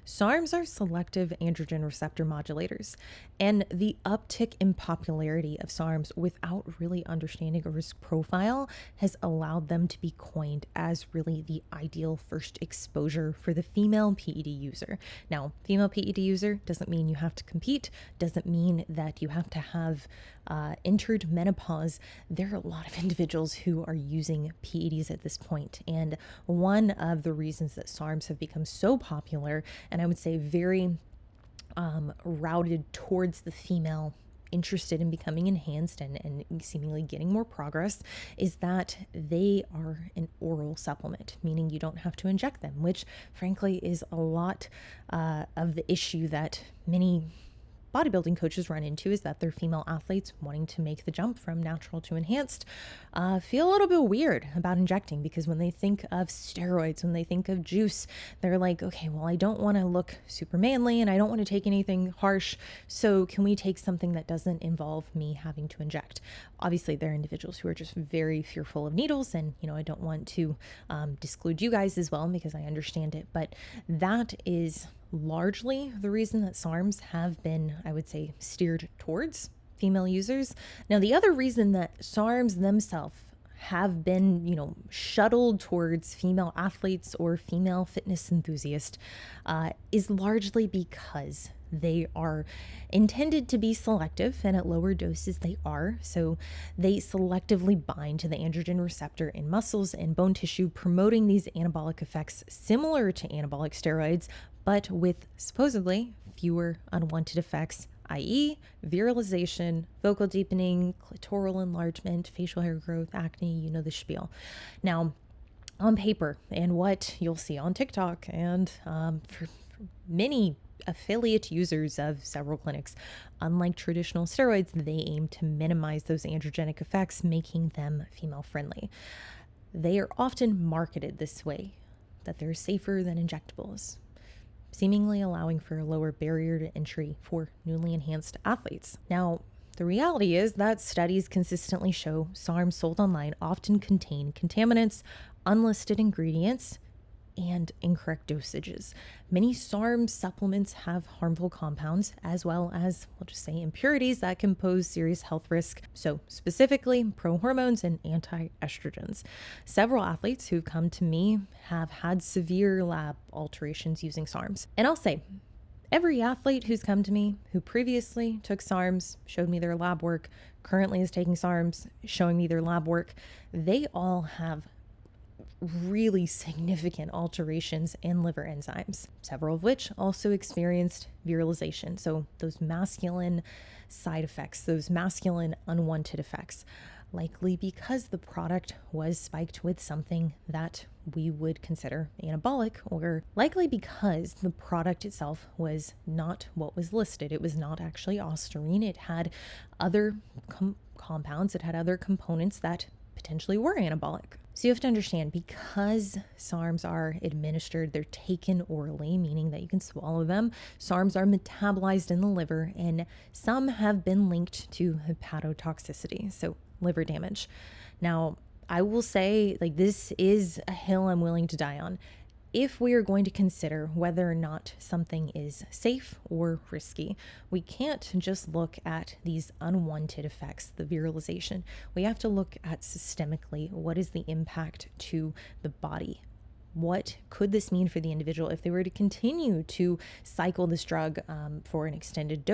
SARMs are selective androgen receptor modulators, and the uptick in popularity of SARMs without really understanding a risk profile has allowed them to be coined as really the ideal first exposure for the female PED user. Now, female PED user doesn't mean you have to compete, doesn't mean that you have to have entered menopause. There are a lot of individuals who are using PEDs at this point, and one of the reasons that SARMs have become so popular, and I would say very routed towards the female interested in becoming enhanced and seemingly getting more progress, is that they are an oral supplement, meaning you don't have to inject them, which frankly is a lot of the issue that many bodybuilding coaches run into, is that their female athletes wanting to make the jump from natural to enhanced feel a little bit weird about injecting, because when they think of steroids, when they think of juice, they're like, okay, well, I don't want to look super manly and I don't want to take anything harsh, so can we take something that doesn't involve me having to inject? Obviously, there are individuals who are just very fearful of needles, and I don't want to disclude you guys as well, because I understand it, but that is largely the reason that SARMs have been, I would say, steered towards female users. Now, the other reason that SARMs themselves have been, shuttled towards female athletes or female fitness enthusiasts is largely because they are intended to be selective, and at lower doses they are. So they selectively bind to the androgen receptor in muscles and bone tissue, promoting these anabolic effects similar to anabolic steroids, but with supposedly fewer unwanted effects, i.e. virilization, vocal deepening, clitoral enlargement, facial hair growth, acne, the spiel. Now, on paper, and what you'll see on TikTok and for many affiliate users of several clinics, unlike traditional steroids, they aim to minimize those androgenic effects, making them female friendly. They are often marketed this way, that they're safer than injectables, seemingly allowing for a lower barrier to entry for newly enhanced athletes. Now, the reality is that studies consistently show SARMs sold online often contain contaminants, unlisted ingredients, and incorrect dosages. Many SARM supplements have harmful compounds, as well as, we'll just say, impurities that can pose serious health risk. So specifically, prohormones and anti-estrogens. Several athletes who've come to me have had severe lab alterations using SARMs. And I'll say, every athlete who's come to me who previously took SARMs, showed me their lab work, currently is taking SARMs, showing me their lab work, they all have really significant alterations in liver enzymes, several of which also experienced virilization. So those masculine side effects, those masculine unwanted effects, likely because the product was spiked with something that we would consider anabolic, or likely because the product itself was not what was listed. It was not actually ostarine. It had other compounds, it had other components that potentially were anabolic. So you have to understand, because SARMs are administered, they're taken orally, meaning that you can swallow them. SARMs are metabolized in the liver, and some have been linked to hepatotoxicity, so liver damage. Now, I will say, this is a hill I'm willing to die on. If we are going to consider whether or not something is safe or risky, we can't just look at these unwanted effects, the virilization. We have to look at systemically, what is the impact to the body? What could this mean for the individual if they were to continue to cycle this drug for an extended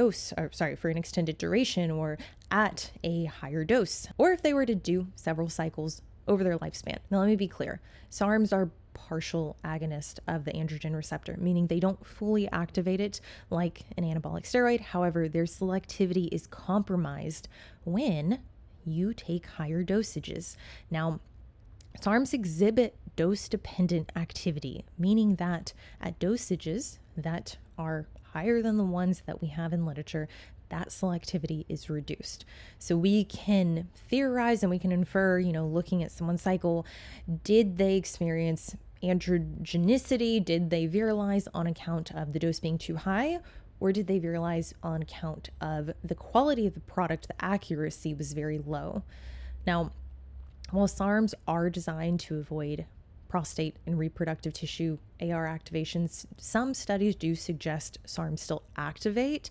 duration, or at a higher dose, or if they were to do several cycles over their lifespan? Now, let me be clear. SARMs are partial agonist of the androgen receptor, meaning they don't fully activate it like an anabolic steroid. However, their selectivity is compromised when you take higher dosages. Now, SARMs exhibit dose-dependent activity, meaning that at dosages that are higher than the ones that we have in literature, that selectivity is reduced. So we can theorize and we can infer, looking at someone's cycle, did they experience androgenicity? Did they virilize on account of the dose being too high? Or did they virilize on account of the quality of the product? The accuracy was very low. Now, while SARMs are designed to avoid prostate and reproductive tissue AR activations, some studies do suggest SARMs still activate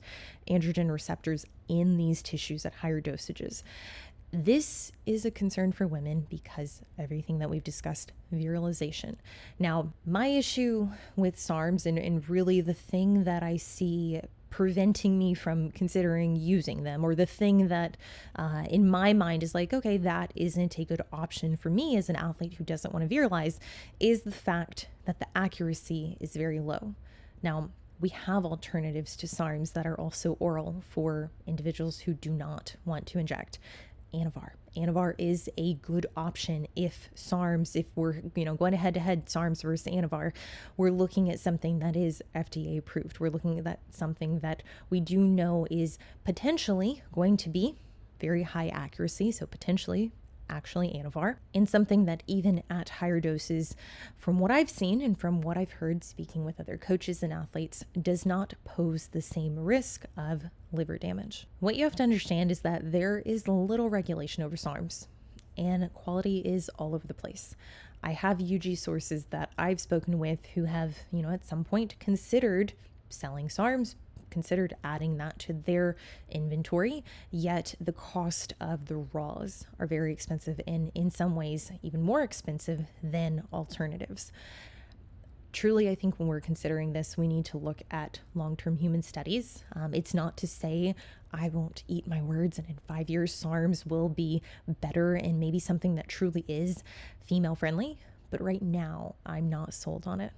androgen receptors in these tissues at higher dosages. This is a concern for women because everything that we've discussed, virilization. Now, my issue with SARMs and really the thing that I see preventing me from considering using them, or the thing that in my mind is like, okay, that isn't a good option for me as an athlete who doesn't want to virilize, is the fact that the accuracy is very low. Now, we have alternatives to SARMs that are also oral for individuals who do not want to inject. Anavar is a good option if SARMs, if we're going head to head SARMs versus Anavar, we're looking at something that is FDA approved. We're looking at something that we do know is potentially going to be very high accuracy, so potentially actually Anavar, in something that even at higher doses, from what I've seen and from what I've heard speaking with other coaches and athletes, does not pose the same risk of liver damage. What you have to understand is that there is little regulation over SARMs, and quality is all over the place. I have UG sources that I've spoken with who have, at some point considered selling SARMs, considered adding that to their inventory, yet the cost of the raws are very expensive, and in some ways even more expensive than alternatives. Truly, I think when we're considering this, we need to look at long-term human studies. It's not to say I won't eat my words and in 5 years SARMs will be better and maybe something that truly is female friendly, but right now I'm not sold on it.